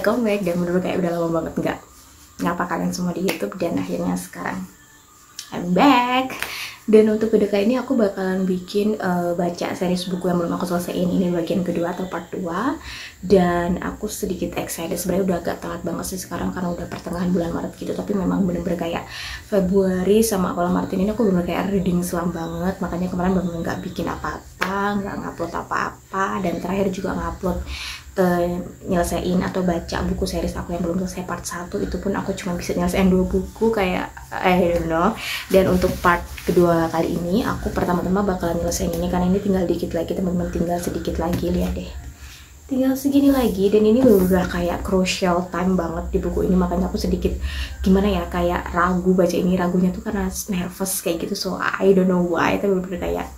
welcome back. Dan menurut kayak udah lama banget nggak ngapa kalian semua di YouTube, dan akhirnya sekarang I'm back. Dan untuk video kali ini aku bakalan bikin baca series buku yang belum aku selesaiin. Ini bagian kedua atau part 2. Dan aku sedikit excited, sebenarnya udah agak telat banget sih sekarang karena udah pertengahan bulan Maret gitu. Tapi memang bener-bener kayak Februari sama awal Maret ini aku bener-bener kayak reading slam banget. Makanya kemarin bener-bener nggak bikin apa-apa, nggak ngupload apa-apa. Dan terakhir juga ngupload nyelesain atau baca buku series aku yang belum selesai part 1. Itu pun aku cuma bisa nyelesain 2 buku kayak I don't know. Dan untuk part kedua kali ini aku pertama-tama bakalan nyelesain ini karena ini tinggal dikit lagi teman-teman, tinggal sedikit lagi, lihat deh, tinggal segini lagi. Dan ini udah kayak crucial time banget di buku ini, makanya aku sedikit gimana ya, kayak ragu baca ini. Ragunya tuh karena nervous kayak gitu, so I don't know why, tapi bener-bener kayak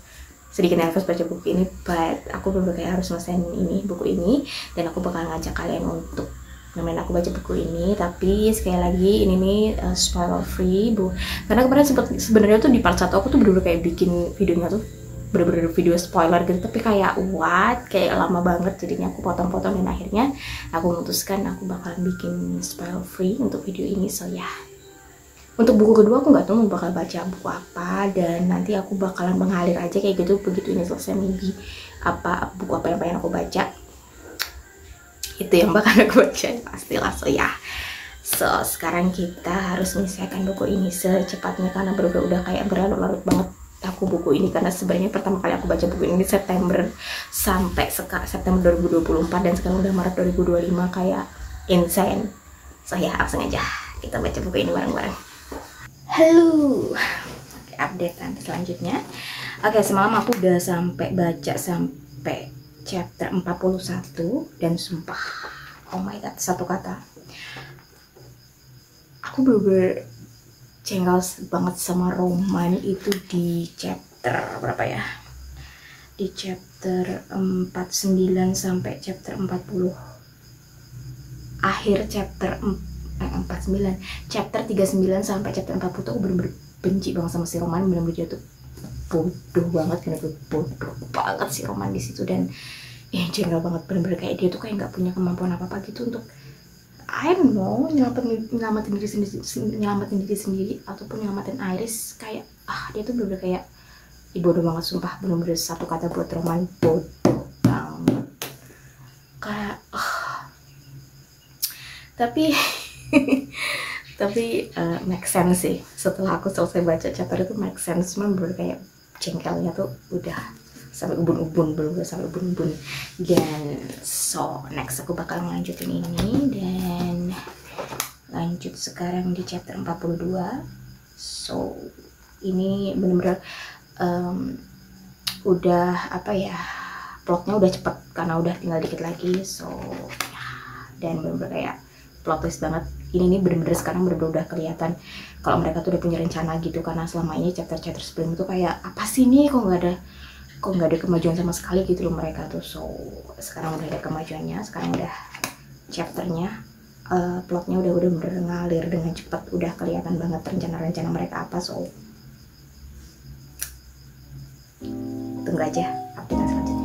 sedikit nervous baca buku ini. But aku bener-bener kayak harus selesaiin ini, buku ini, dan aku bakal ngajak kalian untuk nemenin aku baca buku ini. Tapi sekali lagi ini nih spoiler free bu, karena kemarin sebenarnya tuh di part 1 aku tuh bener-bener kayak bikin videonya tuh bener-bener video spoiler gitu, tapi kayak what, kayak lama banget, jadinya aku potong-potong. Dan akhirnya aku memutuskan aku bakalan bikin spoiler free untuk video ini. So ya, untuk buku kedua aku nggak tahu mau bakal baca buku apa, dan nanti aku bakalan mengalir aja kayak gitu. Begitu ini selesai, maybe buku apa yang pengen aku baca itu yang bakal aku baca pastilah. So ya, so sekarang kita harus menyelesaikan buku ini secepatnya karena bener-bener udah kayak berlarut-larut banget aku buku ini. Karena sebenarnya pertama kali aku baca buku ini September sampai September 2024, dan sekarang udah Maret 2025, kayak insane. So ya, langsung aja kita baca buku ini bareng-bareng. Halo, updatean selanjutnya. Oke, semalam aku udah baca sampai chapter 41, dan sumpah, oh my god, satu kata, aku bener-bener jengkel banget sama Roman itu di chapter berapa ya? Di chapter 49 sampai chapter 40. Akhir chapter 49, chapter 39 sampai chapter 40 tuh aku bener-bener benci banget sama si Roman. Bener-bener dia tuh bodoh banget, bener-bener bodoh banget si Roman di situ. Dan jengkel banget, bener-bener kayak dia tuh kayak nggak punya kemampuan apa-apa gitu untuk I don't know, nyelamatin diri sendiri ataupun nyelamatin Iris. Kayak dia tuh bener-bener kayak bodoh banget, sumpah. Bener-bener satu kata buat Roman, bodoh banget. Kayak tapi make sense sih. Setelah aku selesai baca chapter itu make sense, cuman bener kayak jengkelnya tuh udah sampai ubun-ubun, belum sampai ubun-ubun. Dan so next aku bakal ngelanjutin ini, dan lanjut sekarang di chapter 42. So ini bener-bener udah apa ya, plotnya udah cepet karena udah tinggal dikit lagi. So ya, dan bener-bener kayak plot twist banget. Ini bener-bener sekarang bener-bener udah kelihatan kalau mereka tuh udah punya rencana gitu. Karena selama ini chapter-chapter sebelum itu kayak apa sih nih, kok nggak ada kemajuan sama sekali gitu loh mereka tuh. So sekarang udah ada kemajuannya, sekarang udah chapternya plotnya udah bener-bener ngalir dengan cepat, udah kelihatan banget rencana-rencana mereka apa. So tunggu aja update selanjutnya.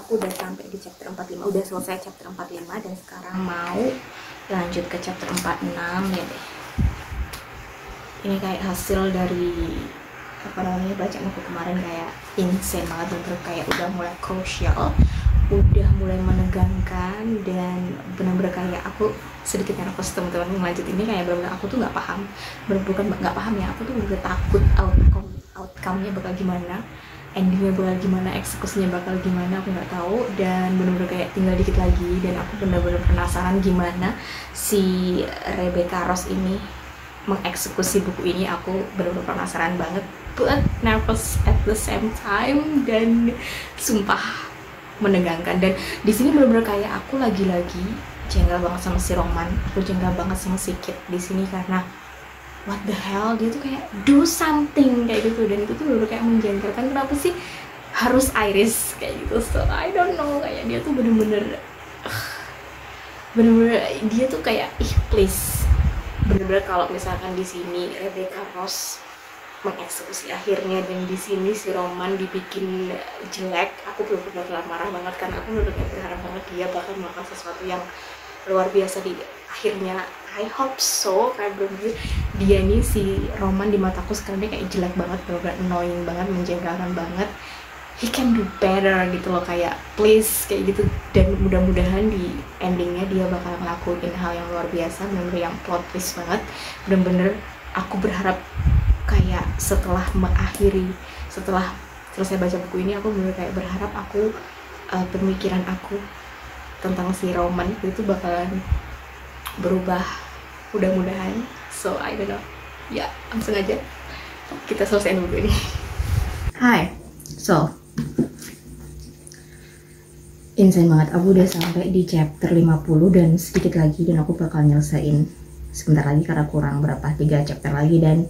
Aku udah sampai di chapter 45, udah selesai chapter 45, dan sekarang mau lanjut ke chapter 46 ya deh. Ini kayak hasil dari apa namanya, bacaan aku kemarin, kayak insane banget, bener-bener kayak udah mulai crucial, udah mulai menegangkan, dan bener-bener kayak aku sedikit nervous teman-teman ngelanjut ini. Kayak bener-bener aku tuh nggak paham, bukan nggak paham ya, aku tuh bener-bener takut outcome-nya bakal gimana, endingnya bakal gimana, eksekusinya bakal gimana, aku nggak tahu. Dan bener-bener kayak tinggal dikit lagi, dan aku bener-bener penasaran gimana si Rebecca Ross ini mengeksekusi buku ini. Aku bener-bener penasaran banget, but nervous at the same time, dan sumpah menegangkan. Dan di sini bener-bener kayak aku lagi-lagi jengkel banget sama si Roman, aku jengkel banget sama si Kit di sini karena what the hell, dia tuh kayak do something kayak gitu, dan itu tuh bener kayak menjengkelkan. Kenapa sih harus Iris kayak gitu? So I don't know, kayak dia tuh bener-bener dia tuh kayak please, bener-bener kalau misalkan di sini Rebecca Ross mengeksekusi akhirnya dan di sini si Roman dibikin jelek, aku bener-bener marah banget, karena aku bener-bener berharap banget dia bakal melakukan sesuatu yang luar biasa di akhirnya. I hope so, kayak bener-bener dia nih si Roman di mataku sekarang dia kayak jelek banget, bener-bener annoying banget, menjengkelkan banget. He can do better gitu loh, kayak please kayak gitu. Dan mudah-mudahan di endingnya dia bakal ngelakuin hal yang luar biasa, bener-bener yang plot twist banget. Bener-bener aku berharap kayak setelah selesai baca buku ini, aku bener kayak berharap aku pemikiran aku tentang si Roman itu bakalan berubah, mudah-mudahan. So I don't know, ya langsung aja kita selesaiin buku ini. Hai, so insane banget, aku udah sampai di chapter 50 dan sedikit lagi dan aku bakal nyelesain sebentar lagi karena kurang 3 chapter lagi. Dan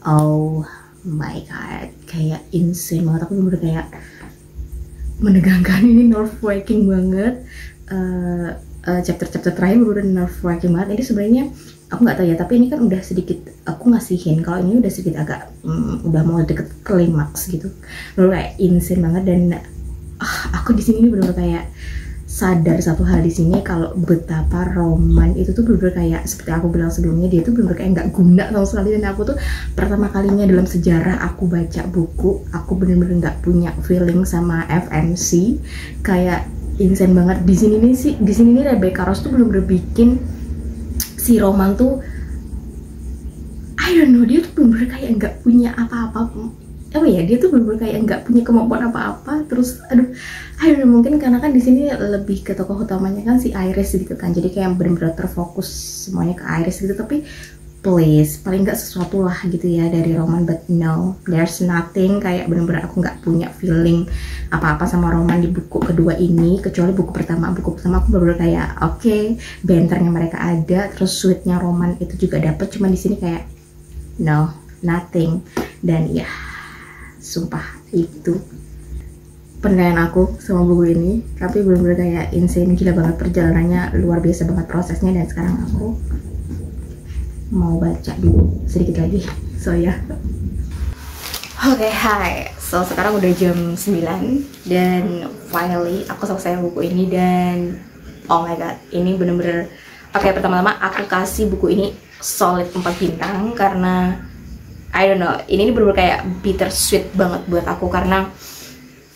oh my god, kayak insane banget, aku bener kayak menegangkan, ini nerve wracking banget. Chapter terakhir udah nerve wracking banget. Ini sebenarnya aku nggak tahu ya, tapi ini kan udah sedikit aku ngasihin, kalau ini udah sedikit agak udah mau deket klimaks gitu, bener kayak insane banget. Dan aku di sini bener-bener kayak sadar satu hal di sini, kalau betapa Roman itu tuh bener-bener kayak seperti aku bilang sebelumnya, dia tuh bener-bener kayak nggak guna sama sekali. Dan aku tuh pertama kalinya dalam sejarah aku baca buku, aku bener-bener nggak punya feeling sama FMC, kayak insane banget. Di sini nih Rebecca Ross tuh bener-bener bikin si Roman tuh I don't know, dia tuh bener-bener kayak nggak punya apa-apa. Dia tuh bener-bener kayak nggak punya kemampuan apa-apa. Terus mungkin karena kan di sini lebih ke tokoh utamanya kan si Iris gitu kan, jadi kayak bener-bener terfokus semuanya ke Iris gitu. Tapi please, paling nggak sesuatu lah gitu ya dari Roman. But no, there's nothing, kayak bener-bener aku nggak punya feeling apa-apa sama Roman di buku kedua ini, kecuali buku pertama aku bener-bener kayak oke, banternya mereka ada, terus sweetnya Roman itu juga dapet. Cuma di sini kayak no, nothing. Dan ya sumpah itu penilaian aku sama buku ini. Tapi bener-bener kayak insane, gila banget perjalanannya, luar biasa banget prosesnya. Dan sekarang aku mau baca dulu sedikit lagi. So ya Oke, hai. So sekarang udah jam 9 dan finally aku selesai buku ini. Dan oh my god, ini bener-bener pertama-tama aku kasih buku ini solid 4 bintang, karena I don't know, ini bener-bener kayak bittersweet banget buat aku, karena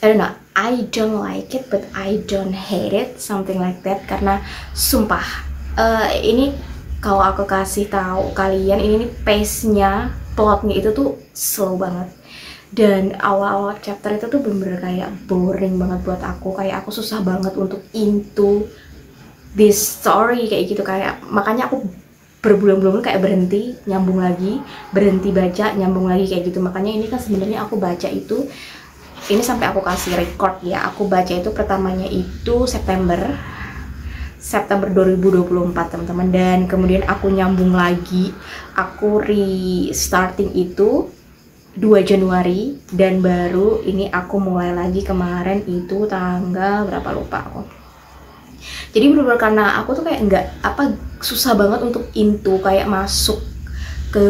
I don't know, I don't like it but I don't hate it, something like that. Karena sumpah ini kalau aku kasih tahu kalian, ini nih pace-nya, plotnya itu tuh slow banget. Dan awal-awal chapter itu tuh bener-bener kayak boring banget buat aku, kayak aku susah banget untuk into this story kayak gitu. Kayak makanya aku berbulan-bulan kayak berhenti, nyambung lagi, berhenti baca, nyambung lagi kayak gitu. Makanya ini kan sebenarnya aku baca itu, ini sampai aku kasih record ya, aku baca itu pertamanya itu September 2024 teman-teman. Dan kemudian aku nyambung lagi, aku restarting itu 2 Januari, dan baru ini aku mulai lagi kemarin itu tanggal berapa lupa aku. Jadi bener-bener karena aku tuh kayak nggak susah banget untuk into, kayak masuk ke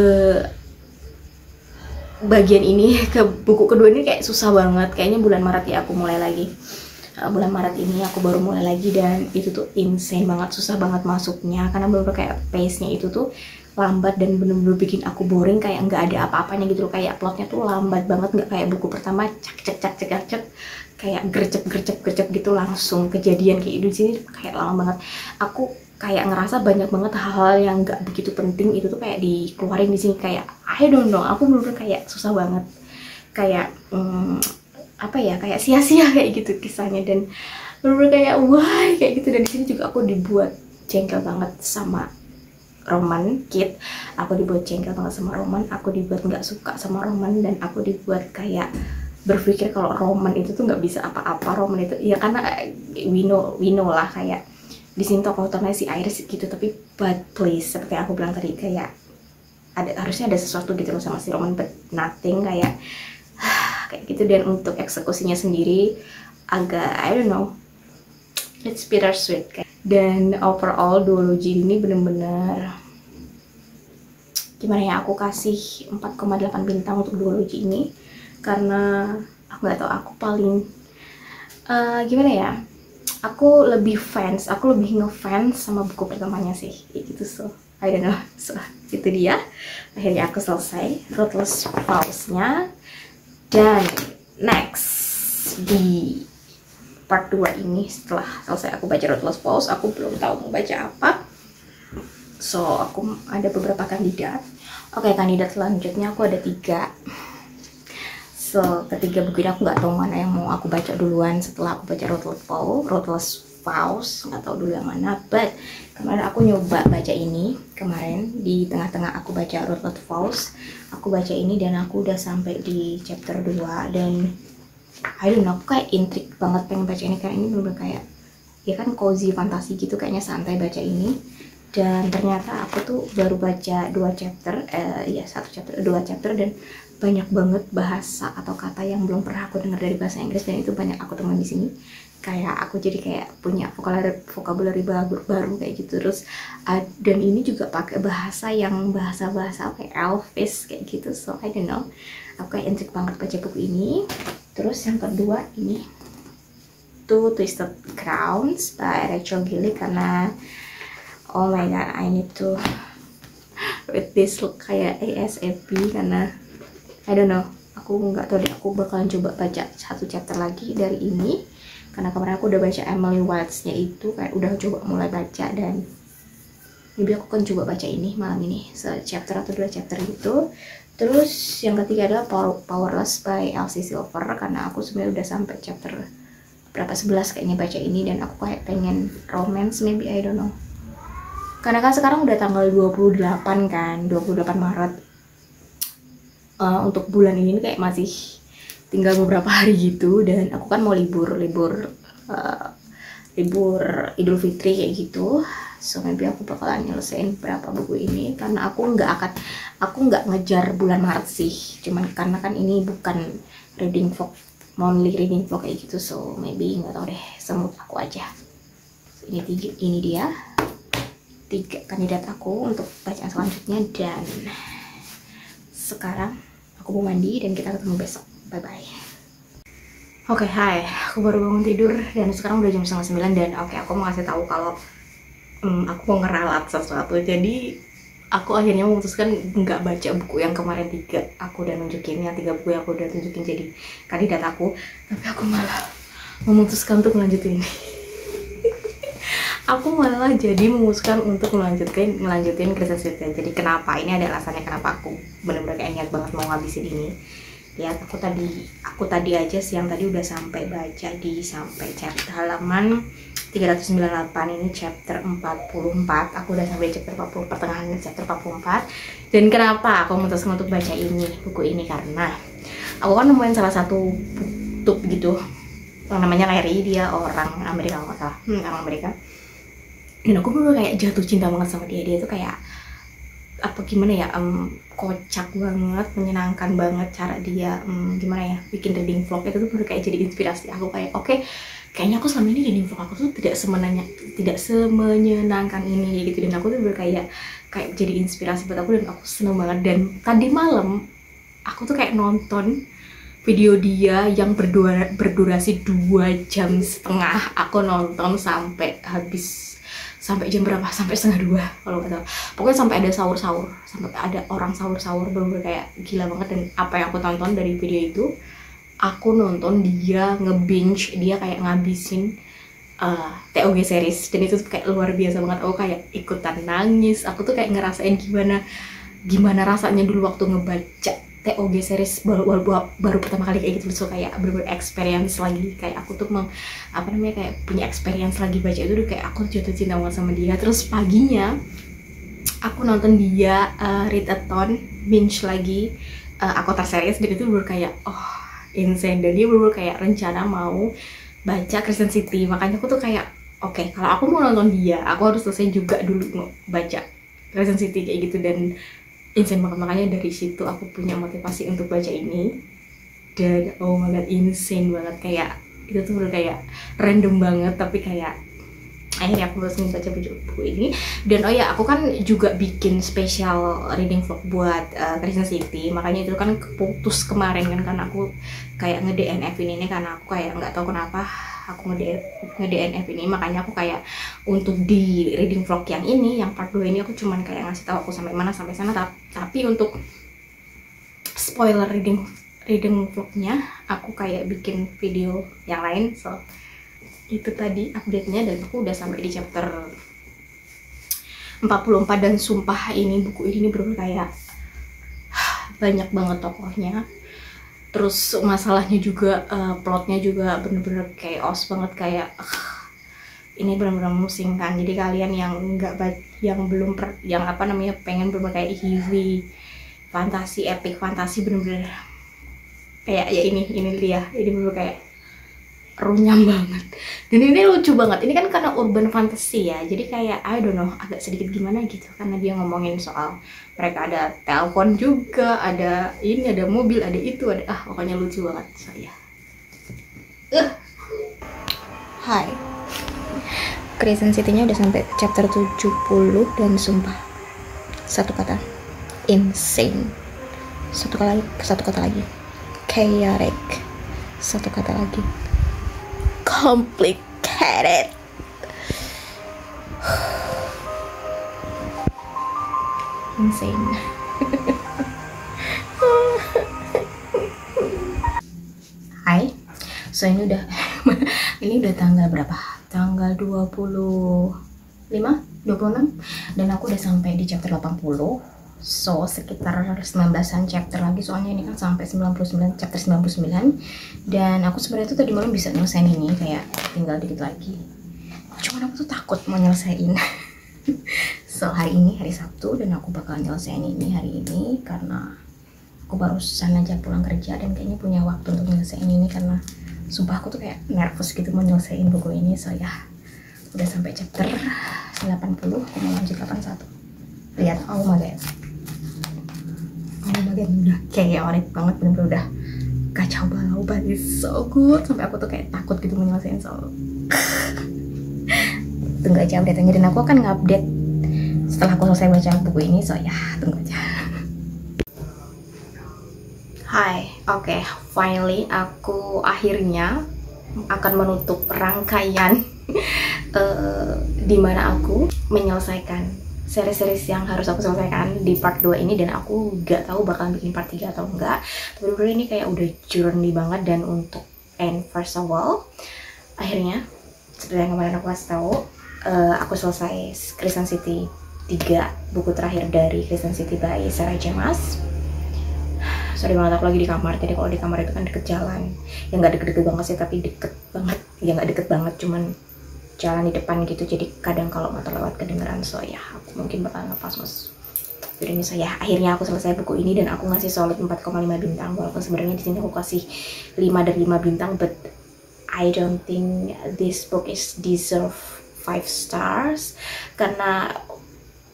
bagian ini, ke buku kedua ini kayak susah banget. Kayaknya bulan Maret ya aku mulai lagi. Bulan Maret ini aku baru mulai lagi, dan itu tuh insane banget, susah banget masuknya, karena bener-bener kayak pace-nya itu tuh lambat dan bener-bener bikin aku boring, kayak nggak ada apa-apanya gitu loh. Kayak plotnya tuh lambat banget, nggak kayak buku pertama cek kayak gercep gitu langsung kejadian. Kayak di sini kayak lama banget. Aku kayak ngerasa banyak banget hal-hal yang nggak begitu penting itu tuh kayak dikeluarin di sini. Kayak I don't know, aku bener-bener kayak susah banget, kayak kayak sia-sia kayak gitu kisahnya. Dan bener-bener kayak wah kayak gitu. Dan di sini juga aku dibuat jengkel banget sama Roman Kid, aku dibuat jengkel banget sama Roman, aku dibuat nggak suka sama Roman, dan aku dibuat kayak berpikir kalau Roman itu tuh nggak bisa apa-apa. Roman itu ya karena we know lah, kayak di sini tokoh utamanya si Iris gitu. Tapi but please, seperti aku bilang tadi, kayak harusnya ada sesuatu gitu loh sama si Roman, but nothing, kayak gitu. Dan untuk eksekusinya sendiri agak I don't know, it's bittersweet kayak. Dan overall duology ini bener-bener gimana ya, aku kasih 4,8 bintang untuk duology ini karena aku nggak tahu, aku paling gimana ya, aku lebih ngefans sama buku pertamanya sih gitu. So I don't know, so itu dia akhirnya aku selesai Ruthless Vows-nya. Dan next di part 2 ini, setelah selesai aku baca Ruthless Vows, aku belum tahu mau baca apa, so aku ada beberapa kandidat. Oke, kandidat selanjutnya aku ada 3. So, ketiga buku ini aku nggak tahu mana yang mau aku baca duluan setelah aku baca Ruthless Vows, nggak tahu dulu yang mana. But kemarin aku nyoba baca ini, kemarin di tengah-tengah aku baca Ruthless Vows, aku baca ini dan aku udah sampai di chapter 2 dan I don't know, aku kayak intrik banget pengen baca ini karena ini bener-bener kayak ya kan cozy fantasi gitu, kayaknya santai baca ini. Dan ternyata aku tuh baru baca 2 chapter, 2 chapter dan banyak banget bahasa atau kata yang belum pernah aku dengar dari bahasa Inggris, dan itu banyak aku temuin di sini. Kayak aku jadi kayak punya vocabulary baru kayak gitu. Terus dan ini juga pakai bahasa kayak Elvis kayak gitu. So I don't know, aku kayak intrik banget baca buku ini. Terus yang kedua ini tuh Twisted Crowns by Rachel Gillick, karena oh my god, I need to read this kayak ASAP karena I don't know, aku nggak tahu deh, aku bakalan coba baca 1 chapter lagi dari ini karena kemarin aku udah baca Emily Watts-nya itu, kayak udah coba mulai baca, dan maybe aku akan coba baca ini malam ini, chapter atau 2 chapter gitu. Terus yang ketiga adalah Powerless by Elsie Silver, karena aku sebenarnya udah sampai chapter berapa, 11 kayaknya baca ini, dan aku kayak pengen romance maybe, I don't know. Karena kan sekarang udah tanggal 28 kan, 28 Maret. Untuk bulan ini kayak masih tinggal beberapa hari gitu, dan aku kan mau libur Idul Fitri kayak gitu. So maybe aku bakalan nyelesain berapa buku ini karena aku nggak ngejar bulan Maret sih, cuman karena kan ini bukan monthly reading vlog kayak gitu. So maybe nggak tahu deh, semut aku aja. So, ini dia 3 kandidat aku untuk bacaan selanjutnya, dan sekarang aku mau mandi dan kita ketemu besok. Bye bye. Oke, hai, aku baru bangun tidur dan sekarang udah jam 8:30 dan aku mau kasih tahu kalau aku mau ngeralat sesuatu. Jadi aku akhirnya memutuskan nggak baca buku yang kemarin 3 aku udah nunjukin, yang 3 buku yang aku udah tunjukin jadi kandidat aku, tapi aku malah memutuskan untuk melanjutin ini. Aku malah jadi memutuskan untuk melanjutin Crescent City. Jadi kenapa? Ini ada alasannya kenapa aku bener-bener kayak niat banget mau ngabisin ini. Ya, aku tadi aja siang tadi udah sampai baca sampai chapter halaman 398, ini chapter 44. Aku udah sampai chapter 40, pertengahan chapter 44. Dan kenapa aku memutuskan untuk baca buku ini karena aku kan nemuin salah satu book gitu yang namanya Larry, dia orang Amerika kalau nggak salah, orang Amerika. Dan aku bener kayak jatuh cinta banget sama dia tuh kayak apa gimana ya, kocak banget, menyenangkan banget cara dia gimana ya bikin reading vlog itu tuh bener kayak jadi inspirasi aku, kayak oke, kayaknya aku selama ini reading vlog aku tuh tidak semenyenangkan ini gitu, dan aku tuh bener kayak jadi inspirasi buat aku, dan aku seneng banget. Dan tadi malam aku tuh kayak nonton video dia yang berdurasi 2,5 jam, aku nonton sampai habis, sampai jam berapa, sampai 1:30 kalau nggak tahu, pokoknya sampai ada sahur, sampai ada orang sahur, bener-bener kayak gila banget. Dan apa yang aku tonton dari video itu, aku nonton dia nge-binge, dia kayak ngabisin TOG series, dan itu tuh kayak luar biasa banget. Aku kayak ikutan nangis, aku tuh kayak ngerasain gimana rasanya dulu waktu ngebaca TOG series baru pertama kali kayak gitu. So kayak bener-bener experience lagi, kayak aku tuh kayak punya experience lagi baca itu, kayak aku jatuh cinta banget sama dia. Terus paginya aku nonton dia readathon, binge lagi Avatar series, dan itu bener kayak insane. Dan dia bener kayak rencana mau baca Crescent City, makanya aku tuh kayak oke, kalau aku mau nonton dia, aku harus selesai juga dulu baca Crescent City kayak gitu. Dan insane banget. Makanya dari situ aku punya motivasi untuk baca ini. Dan oh my god, insane banget, kayak itu tuh udah kayak random banget, tapi kayak akhirnya aku harus baca buku ini. Dan oh ya, aku kan juga bikin special reading vlog buat Kristen City, makanya itu kan keputus kemarin kan, karena aku kayak nge-DNF ini karena aku kayak nggak tahu kenapa aku nge-DNF ini. Makanya aku kayak untuk di reading vlog yang ini, yang part 2 ini, aku cuman kayak ngasih tahu aku sampai mana sampai sana, tapi untuk spoiler reading vlognya aku kayak bikin video yang lain. So itu tadi update-nya, dan aku udah sampai di chapter 44. Dan sumpah ini buku ini bener kayak banyak banget tokohnya, terus masalahnya juga plotnya juga bener-bener chaos banget, kayak ini bener-bener memusingkan. Jadi kalian yang pengen bener-bener kayak heavy fantasi, epic fantasi, bener-bener kayak ya ini dia, ini bener kayak runyam banget. Dan ini lucu banget, ini kan karena urban fantasy ya, jadi kayak I don't know, agak sedikit gimana gitu, karena dia ngomongin soal mereka ada telepon juga, ada ini, ada mobil, ada itu, ada pokoknya lucu banget. So ya, Hai, Kristen City-nya udah sampai chapter 70, dan sumpah satu kata, insane. Satu kata lagi, chaotic. Satu kata lagi, complicated. Insane. Hai, so ini udah ini udah tanggal berapa? Tanggal 26, dan aku udah sampai di chapter 80. So sekitar 19an chapter lagi, soalnya ini kan sampai 99, chapter 99. Dan aku sebenarnya tuh tadi malam bisa nyelesain ini, kayak tinggal dikit lagi, cuman aku tuh takut mau nyelesain. So hari ini hari Sabtu, dan aku bakal nyelesain ini hari ini karena aku barusan aja pulang kerja, dan kayaknya punya waktu untuk nyelesain ini, karena sumpah aku tuh kayak nervous gitu mau nyelesain buku ini. So ya, udah sampai chapter 80, aku mau lanjut 81. Lihat, oh my god, udah chaotic banget, bener-bener udah kacau balau, but it's so good, sampai aku tuh kayak takut gitu menyelesain. So tunggu aja update-nya, dan aku akan ngupdate setelah aku selesai baca buku ini. So ya, tunggu aja. Hai, oke, finally aku akhirnya akan menutup rangkaian dimana aku menyelesaikan series-series yang harus aku selesaikan di part 2 ini, dan aku gak tahu bakalan bikin part 3 atau enggak. Tapi bener ini kayak udah journey banget. Dan untuk first of all, akhirnya seperti yang kemarin aku kasih tahu, aku selesai Kristen City 3, buku terakhir dari Kristen City by Sarah J. Maas. Sorry banget, aku lagi di kamar. Jadi kalau di kamar itu kan deket jalan, ya nggak deket-deket banget sih, tapi deket banget, ya nggak deket banget, cuman jalan di depan gitu, jadi kadang kalau motor lewat kedengeran. So ya, aku mungkin bakal ngepas mas video ini. So ya, akhirnya aku selesai buku ini, dan aku ngasih solid 4,5 bintang, walaupun sebenarnya di sini aku kasih 5 dari 5 bintang, but I don't think this book is deserve 5 stars, karena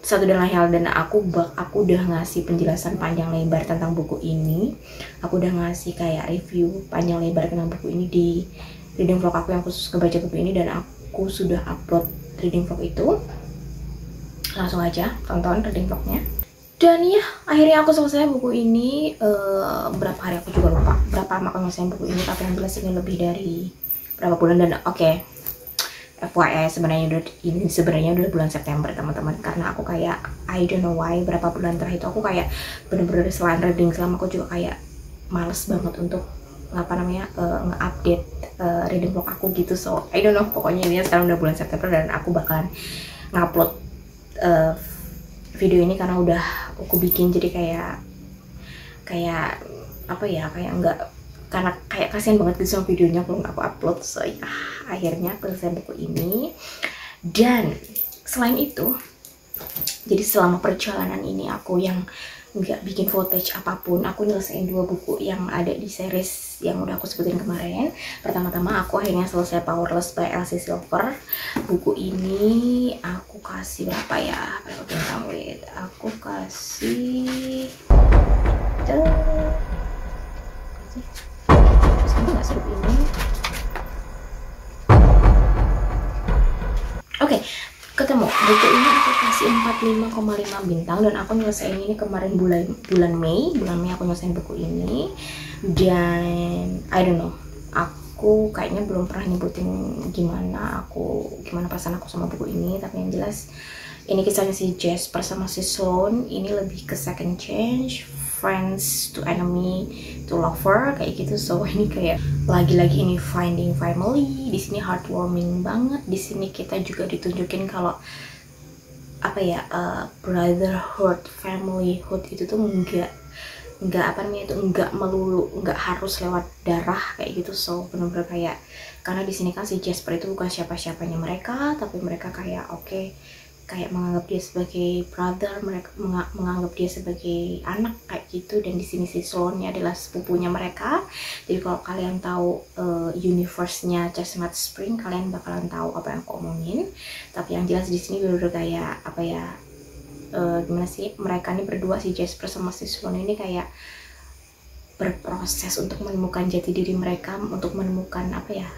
satu dan lain hal. Dan aku udah ngasih penjelasan panjang lebar tentang buku ini, aku udah ngasih kayak review panjang lebar tentang buku ini di reading vlog aku yang khusus ngebaca buku ini, dan aku sudah upload reading vlog itu. Langsung aja tonton reading vlognya. Dan ya, akhirnya aku selesai buku ini. Berapa hari aku juga lupa berapa lama aku selesai buku ini, tapi yang jelas ini lebih dari berapa bulan. Dan oke, FYI, sebenarnya udah bulan September teman-teman, karena aku kayak I don't know why berapa bulan terakhir itu aku kayak bener-bener selain reading selama, aku juga kayak males banget untuk nge-update reading vlog aku gitu. So I don't know, pokoknya ini sekarang udah bulan September, dan aku bakalan ngupload video ini karena udah aku bikin, jadi kayak apa ya, kayak enggak, karena kayak kasihan banget gitu sama videonya kalau nggak aku upload. So ya, akhirnya aku selesai buku ini. Dan selain itu, jadi selama perjalanan ini aku yang nggak bikin footage apapun. Aku nyelesain 2 buku yang ada di series yang udah aku sebutin kemarin. Pertama-tama aku akhirnya selesai Powerless by Elsie Silver. Buku ini aku kasih berapa ya, berapa bintang? Wait, aku kasih nggak seru ini. Oke, ketemu. Buku ini aku kasih 45,5 bintang dan aku nyelesain ini kemarin bulan Mei aku nyelesain buku ini. Dan I don't know, aku kayaknya belum pernah nyebutin gimana perasaan aku sama buku ini, tapi yang jelas ini kisahnya si Jasper sama si Sloane. Ini lebih ke second change, friends to enemy to lover kayak gitu. So ini kayak lagi-lagi ini finding family. Di sini heartwarming banget. Di sini kita juga ditunjukin kalau apa ya, brotherhood, familyhood itu tuh nggak melulu, nggak harus lewat darah kayak gitu. So benar-benar kayak, karena di sini kan si Jasper itu bukan siapa-siapanya mereka, tapi mereka kayak kayak menganggap dia sebagai brother, mereka menganggap dia sebagai anak kayak gitu. Dan di sini si Sloane adalah sepupunya mereka. Jadi kalau kalian tahu universe-nya Chestnut Spring, kalian bakalan tahu apa yang aku omongin. Tapi yang jelas di sini bener-bener kayak apa ya, gimana sih, mereka ini berdua, si Jasper sama si Sloane ini kayak berproses untuk menemukan jati diri mereka, untuk menemukan apa ya,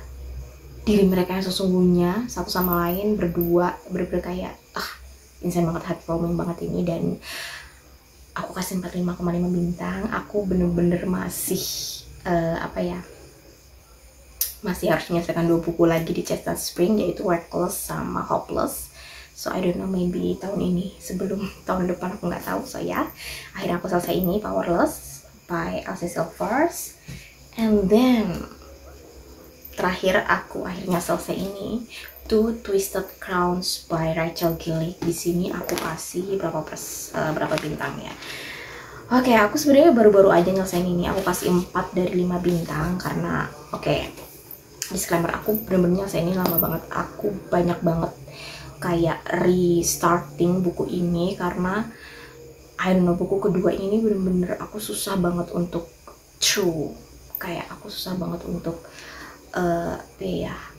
diri mereka yang sesungguhnya satu sama lain. Berdua bener-bener kayak insane banget, heartwarming banget ini. Dan aku kasih 45,5 bintang. Aku bener-bener masih masih harus menyelesaikan 2 buku lagi di Chestnut Spring, yaitu Reckless sama Hopeless. So I don't know, maybe tahun ini, sebelum tahun depan, aku nggak tahu. So ya, akhirnya aku selesai ini Powerless by Elsie Silver. And then terakhir aku akhirnya selesai ini Two Twisted Crowns by Rachel Gillick. Di sini aku kasih berapa bintang ya? Oke, aku sebenarnya baru-baru aja nyelesain ini. Aku kasih 4 dari 5 bintang karena disclaimer, aku bener-bener nyelesain ini lama banget. Aku banyak banget kayak restarting buku ini karena I don't know, buku kedua ini bener-bener aku susah banget untuk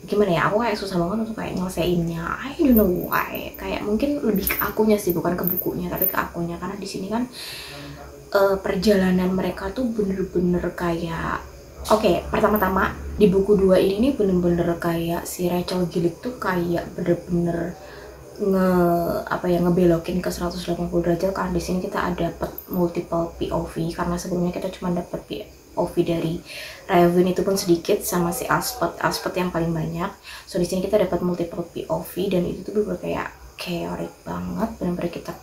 gimana ya, aku kayak susah banget untuk kayak nyelesainnya. I don't know why, kayak mungkin lebih ke akunya sih, bukan ke bukunya tapi ke akunya. Karena di sini kan perjalanan mereka tuh bener-bener kayak pertama-tama di buku 2 ini nih bener-bener kayak si Rachel Gillick tuh kayak bener-bener ngebelokin ke 180 derajat. Karena di sini kita dapat multiple POV, karena sebelumnya kita cuma dapat POV dari Raven, itu pun sedikit, sama si Aspet yang paling banyak. So di sini kita dapat multiple POV dan itu tuh bener kayak chaotic banget. Bener-bener kita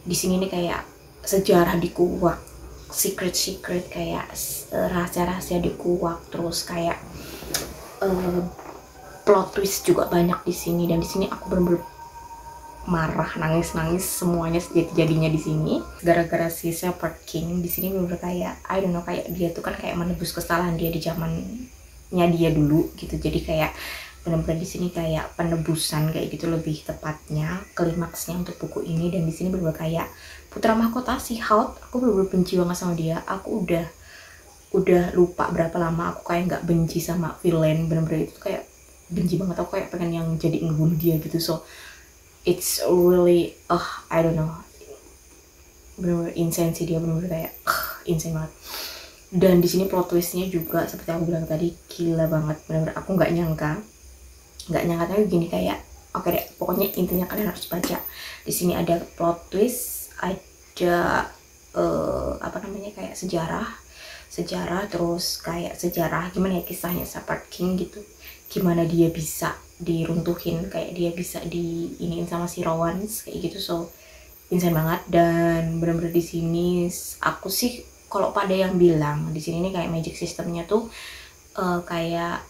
di sini nih kayak sejarah dikuak, secret kayak rahasia dikuak, terus kayak plot twist juga banyak di sini. Dan di sini aku bener-bener marah, nangis semuanya jadinya di sini gara-gara si Shepherd King. Di sini bener-bener kayak I don't know, kayak dia tuh kan kayak menebus kesalahan dia di zamannya dia dulu gitu. Jadi kayak bener-bener di sini kayak penebusan kayak gitu, lebih tepatnya klimaksnya untuk buku ini. Dan di sini bener-bener kayak putra mahkota si Hout, aku bener-bener benci banget sama dia. Aku udah lupa berapa lama aku kayak nggak benci sama villain, bener-bener itu kayak benci banget. Aku kayak pengen yang jadi ngebunuh dia gitu. So it's really I don't know, bener-bener insane sih dia, bener-bener kayak insane banget. Dan di sini plot twistnya juga seperti aku bilang tadi, gila banget, bener-bener aku nggak nyangka tapi gini, kayak oke deh, pokoknya intinya kalian harus baca. Di sini ada plot twist, ada kayak sejarah, terus kayak sejarah gimana ya kisahnya Shepherd King gitu, gimana dia bisa diruntuhin, kayak dia bisa diiniin sama si Rowan kayak gitu. So insane banget. Dan bener-bener di sini aku sih, kalau pada yang bilang di sini nih kayak magic systemnya tuh kayak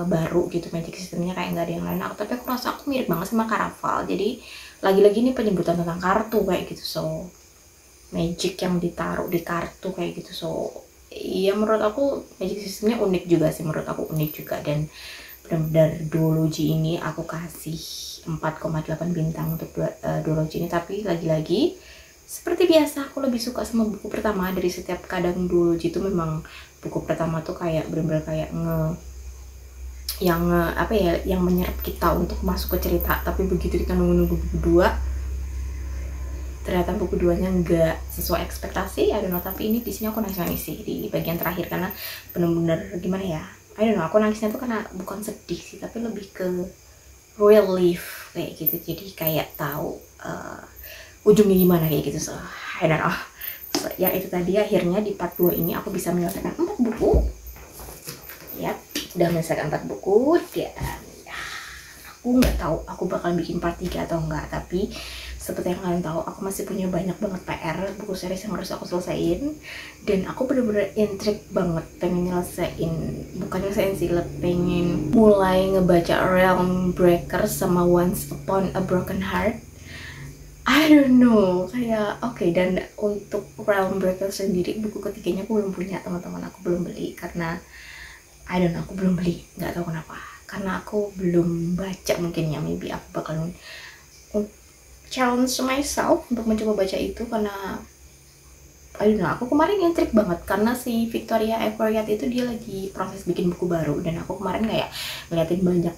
baru gitu, magic systemnya kayak nggak ada yang lain. Tapi aku rasa aku mirip banget sama Caraval. Jadi lagi-lagi ini penyebutan tentang kartu kayak gitu. So magic yang ditaruh di kartu kayak gitu. So iya, menurut aku magic systemnya unik juga sih, dan benar-benar duologi ini aku kasih 4,8 bintang untuk duologi ini. Tapi lagi-lagi seperti biasa aku lebih suka sama buku pertama dari Setiap Kadang Dulu. Itu memang buku pertama tuh kayak bener-bener kayak yang menyerap kita untuk masuk ke cerita. Tapi begitu kita nunggu buku 2, ternyata buku 2-nya nggak sesuai ekspektasi. I don't know, tapi ini di sini aku nangis sih di bagian terakhir karena bener-bener gimana ya, I don't know, aku nangisnya tuh karena bukan sedih sih, tapi lebih ke relief kayak gitu. Jadi kayak tahu ujungnya gimana kayak gitu. So I don't know. So, ya itu tadi, akhirnya di part 2 ini aku bisa menyelesaikan 4 buku. Ya, udah menyelesaikan 4 buku dan ya, aku nggak tahu aku bakal bikin part 3 atau enggak, tapi seperti yang kalian tahu, aku masih punya banyak banget PR buku series yang harus aku selesaiin, dan aku bener-bener intrigue banget pengen nyelesain sih, pengen mulai ngebaca Realm Breaker sama Once Upon a Broken Heart. I don't know, kayak oke. Dan untuk Realm Breaker sendiri, buku ketiganya aku belum punya, teman-teman. Aku belum beli karena I don't know, aku belum beli, nggak tahu kenapa, karena aku belum baca. Mungkin ya, maybe aku bakal challenge myself untuk mencoba baca itu, karena I don't know, aku kemarin intrik banget karena si Victoria Aveyard itu dia lagi proses bikin buku baru, dan aku kemarin kayak ngeliatin banyak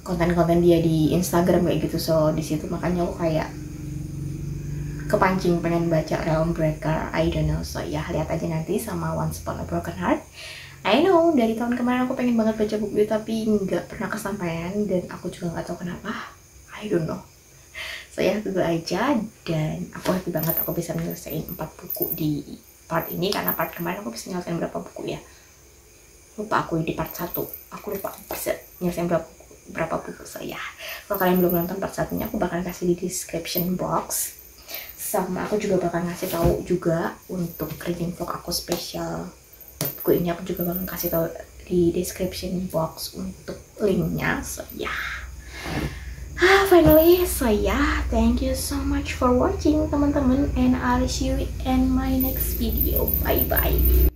konten-konten dia di Instagram kayak gitu. So di situ makanya aku kayak kepancing pengen baca Realm Breaker. I don't know, so ya lihat aja nanti sama Once Upon a Broken Heart. I know dari tahun kemarin aku pengen banget baca buku itu tapi nggak pernah kesampaian, dan aku juga nggak tahu kenapa. I don't know. So ya tunggu aja, dan aku happy banget aku bisa menyelesaikan 4 buku di part ini, karena part kemarin aku bisa nyelesain berapa buku ya, lupa aku di part 1, aku lupa aku bisa nyelesain berapa buku. So ya, kalau kalian belum nonton part 1-nya, aku bakal kasih di description box, sama aku juga bakal ngasih tahu juga untuk reading vlog aku spesial buku ini, aku juga bakal kasih tahu di description box untuk linknya. So ya, finally, so ya, thank you so much for watching teman-teman, and I'll see you in my next video. Bye bye.